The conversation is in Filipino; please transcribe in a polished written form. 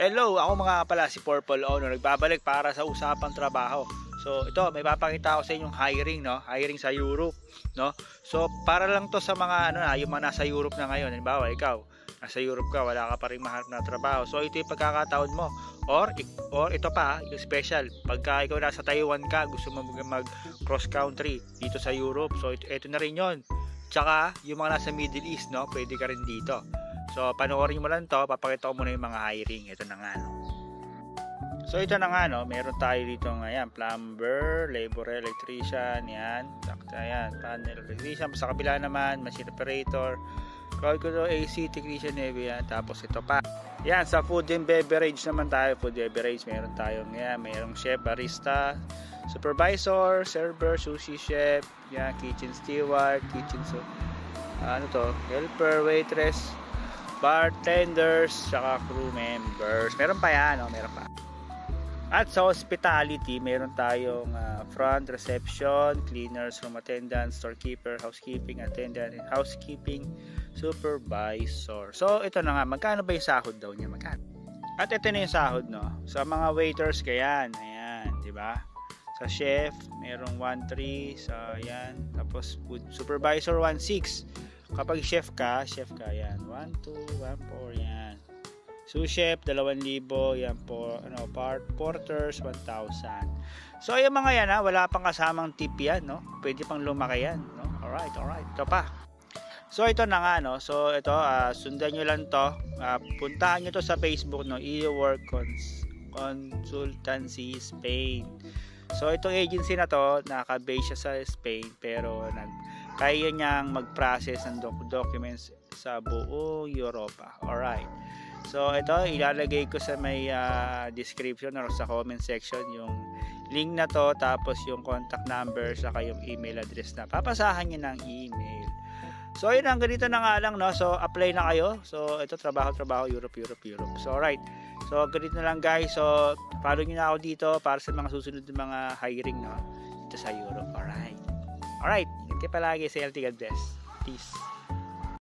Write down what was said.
Hello, ako mga pala si Purple Owner, nagbabalik para sa usapang trabaho. So ito, may papakita ko sa inyong hiring, no? Hiring sa Europe, no? So para lang to sa mga yung mga nasa Europe na ngayon. Halimbawa, ikaw, nasa Europe ka, wala ka pa rin mahanap na trabaho. So ito yung pagkakataon mo. Or ito pa, yung special, pagka ikaw nasa Taiwan ka, gusto mo mag cross country dito sa Europe. So ito na rin 'yon. Tsaka yung mga nasa Middle East, no? Pwede ka rin dito. So, panoorin mo lang to, papakita ko muna yung mga hiring. Ito na nga, no. So, ito na nga, no. Meron tayo dito ngayon, plumber, labor, electrician, yan. Yan, panel electrician. Sa kabila naman, machine operator, calculator, AC, technician, yan. Tapos, ito pa. Yan, sa food and beverage naman tayo. Food and beverage, meron tayong, yan, merong chef, barista, supervisor, server, sushi chef, yan, kitchen steward, helper, waitress, bartenders, saka crew members. Meron pa yan, no? Meron pa. At sa hospitality, meron tayong front, reception, cleaners, room attendant, storekeeper, housekeeping attendant, and housekeeping supervisor. So, ito na nga. Magkano ba yung sahod daw niya? Magkano? At ito na yung sahod, no? Sa mga waiters, kayan. Ayan, di ba? Sa chef, merong 1.3. Sa, ayan. Tapos, food supervisor, 1.6. Kapag chef ka, yan. 1, 2, 1, 4, yan. Sous chef, 2,000, yan po, porters, 1,000. So, yung mga yan, wala pang kasamang tip yan, no? Pwede pang lumaki yan, no? Alright. Ito pa. So, ito na nga, no? So, ito, sundan nyo lang to. Puntahan nyo to sa Facebook, no? E-Work Consultancy Spain. So, itong agency na to, naka-base siya sa Spain, pero kaya niyang mag-process ng documents sa buong Europa. Alright. So, ito, ilalagay ko sa may description or sa comment section yung link na to, tapos yung contact number, saka yung email address na papasahan niyo ng email. So, yun, ganito na nga lang, no? So, apply na kayo. So, ito, trabaho, Europe. So, alright. So, ganito na lang, guys. So, follow nyo na ako dito para sa mga susunod na mga hiring, no? Dito sa Europe. Alright. Ingat palagi sa LT. God bless. Peace.